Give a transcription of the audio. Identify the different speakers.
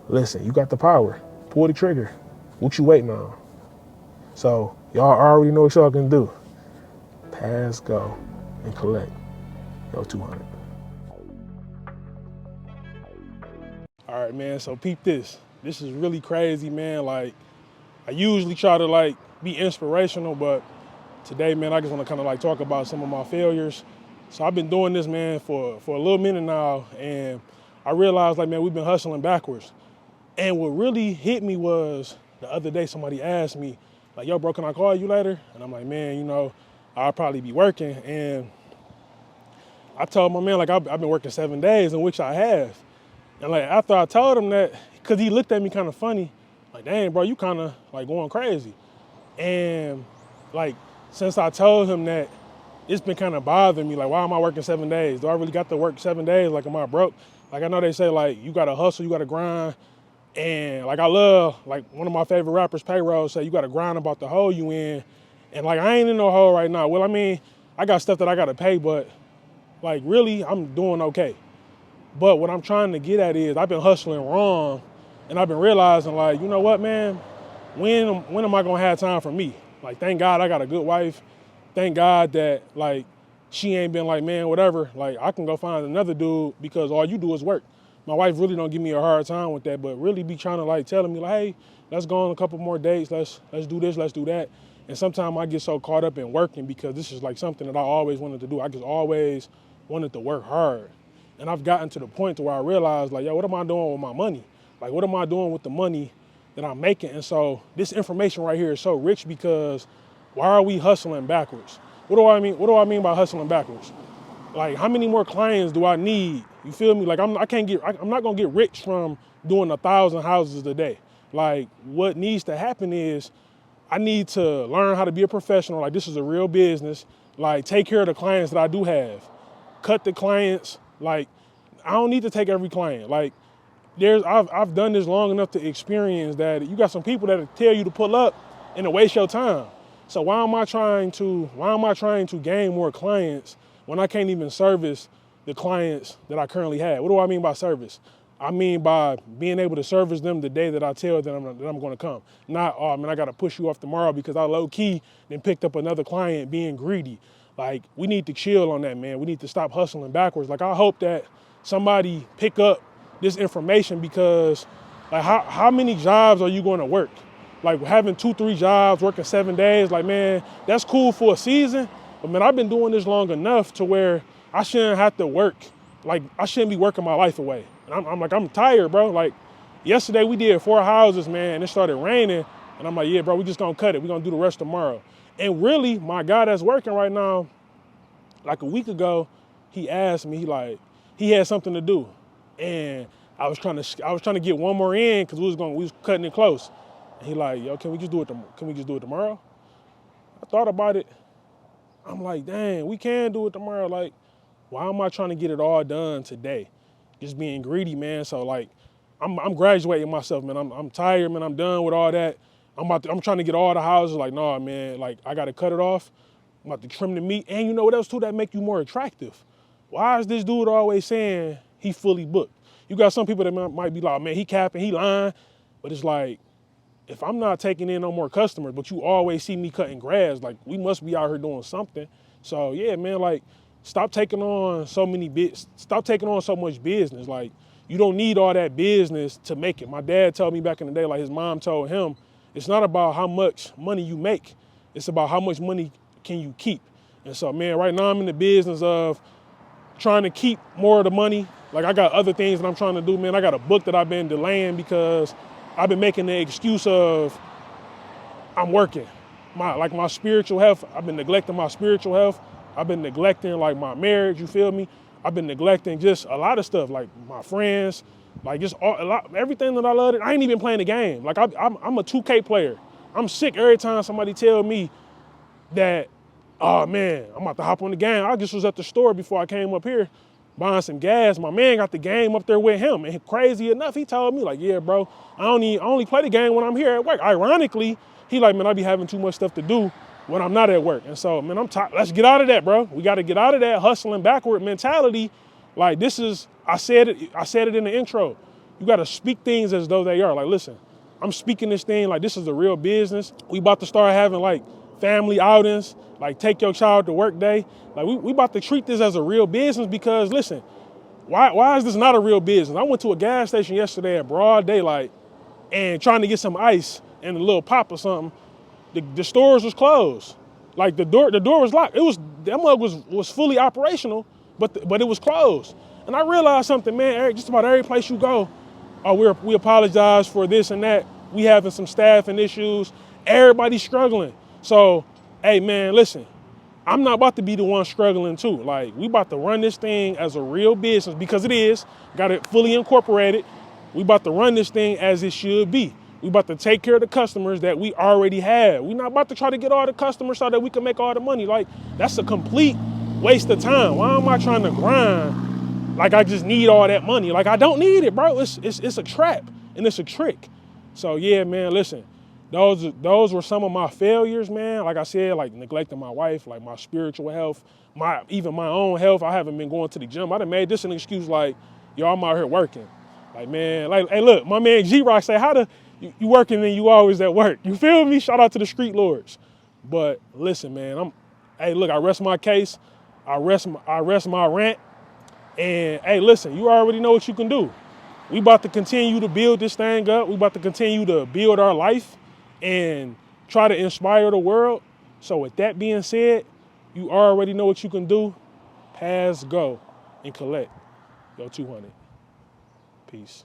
Speaker 1: Listen, you got the power. Pull the trigger. What you waiting on? So y'all already know what y'all can do. Pass, go, and collect your 200. All right, man, so peep this. This is really crazy, man. Like, I usually try to like be inspirational, but today, man, I just want to kind of like talk about some of my failures. So I've been doing this, man, for a little minute now, and I realized, like, man, we've been hustling backwards. And what really hit me was the other day somebody asked me, like, yo, bro, can I call you later? And I'm like, man, you know, I'll probably be working. And I told my man, like, I've been working 7 days, in which I have. And like after I told him that, cause he looked at me kind of funny, like, dang, bro, you kind of like going crazy. And like, since I told him that, it's been kind of bothering me. Like, why am I working 7 days? Do I really got to work 7 days? Like, am I broke? Like, I know they say like, you gotta hustle, you gotta grind. And like, I love, like one of my favorite rappers, Payroll, say you gotta grind about the hole you in. And like, I ain't in no hole right now. Well, I mean, I got stuff that I gotta pay, but like really, I'm doing okay. But what I'm trying to get at is I've been hustling wrong, and I've been realizing, like, you know what, man? When am I gonna have time for me? Like, thank God I got a good wife. Thank God that, like, she ain't been like, man, whatever. Like, I can go find another dude because all you do is work. My wife really don't give me a hard time with that, but really be trying to like telling me, like, hey, let's go on a couple more dates. Let's do this, let's do that. And sometimes I get so caught up in working because this is like something that I always wanted to do. I just always wanted to work hard. And I've gotten to the point to where I realized, like, yo, what am I doing with my money? Like, what am I doing with the money that I'm making? And so this information right here is so rich because why are we hustling backwards? What do I mean? What do I mean by hustling backwards? Like, how many more clients do I need? You feel me? Like, I'm not gonna get rich from doing 1,000 houses a day. Like, what needs to happen is I need to learn how to be a professional. Like, this is a real business. Like, take care of the clients that I do have. Cut the clients. Like, I don't need to take every client. Like, I've done this long enough to experience that you got some people that tell you to pull up and to waste your time. So why am I trying to gain more clients when I can't even service the clients that I currently have? What do I mean by service? I mean by being able to service them the day that I tell them that I'm going to come. Not, oh man, I got to push you off tomorrow because I low key then picked up another client being greedy. Like, we need to chill on that, man. We need to stop hustling backwards. Like, I hope that somebody pick up this information because, like, how many jobs are you going to work? Like, having 2-3 jobs, working 7 days, like, man, that's cool for a season. But man, I've been doing this long enough to where I shouldn't have to work. Like, I shouldn't be working my life away. And I'm tired, bro. Like, yesterday we did 4 houses, man, and it started raining. And I'm like, yeah, bro, we just gonna cut it. We're gonna do the rest tomorrow. And really, my guy that's working right now, like a week ago, he asked me, he had something to do. And I was trying to get one more in because we was cutting it close. And he like, yo, can we just do it tomorrow? I thought about it. I'm like, dang, we can do it tomorrow. Like, why am I trying to get it all done today? Just being greedy, man. So like, I'm graduating myself, man. I'm tired, man. I'm done with all that. I'm trying to get all the houses. Like, nah, man. Like, I gotta cut it off. I'm about to trim the meat. And you know what else too that make you more attractive? Why is this dude always saying he fully booked? You got some people that might be like, man, he capping, he lying. But it's like, if I'm not taking in no more customers, but you always see me cutting grass, like, we must be out here doing something. So yeah, man, like, stop taking on so much business. Like, you don't need all that business to make it. My dad told me back in the day, like his mom told him, it's not about how much money you make. It's about how much money can you keep. And so, man, right now I'm in the business of trying to keep more of the money. Like, I got other things that I'm trying to do, man. I got a book that I've been delaying because I've been making the excuse of I'm working. My spiritual health, I've been neglecting my spiritual health. I've been neglecting like my marriage, you feel me? I've been neglecting just a lot of stuff, like my friends, like just everything that I love. I ain't even playing the game. Like, I'm a 2K player. I'm sick every time somebody tell me that, oh man, I'm about to hop on the game. I just was at the store before I came up here buying some gas. My man got the game up there with him. And crazy enough, he told me like, yeah, bro, I only play the game when I'm here at work. Ironically, he like, man, I be having too much stuff to do when I'm not at work. And so, man, I'm tired. Let's get out of that, bro. We got to get out of that hustling backward mentality. Like, this is, I said it in the intro. You gotta speak things as though they are. Like, listen, I'm speaking this thing like this is a real business. We about to start having like family outings, like take your child to work day. Like we about to treat this as a real business because listen, why is this not a real business? I went to a gas station yesterday at broad daylight and trying to get some ice and a little pop or something. The stores was closed. Like the door was locked. That mug was fully operational, but it was closed. And I realized something, man. Just about every place you go, oh, we apologize for this and that. We having some staffing issues. Everybody's struggling. So, hey, man, listen. I'm not about to be the one struggling too. Like, we about to run this thing as a real business because it is. Got it fully incorporated. We about to run this thing as it should be. We about to take care of the customers that we already have. We not about to try to get all the customers so that we can make all the money. Like, that's a complete waste of time. Why am I trying to grind like I just need all that money? Like, I don't need it, bro. It's a trap and it's a trick. So yeah, man, listen. Those were some of my failures, man. Like I said, like neglecting my wife, like my spiritual health, even my own health. I haven't been going to the gym. I done made this an excuse like, yo, I'm out here working. Like, man, like, hey, look, my man G-Rock say, you working and you always at work. You feel me? Shout out to the street lords. But listen, man, hey, look, I rest my case. I rest my rant. And hey, listen, you already know what you can do. We about to continue to build this thing up. We about to continue to build our life and try to inspire the world. So with that being said, you already know what you can do. Pass go and collect your 200. Peace.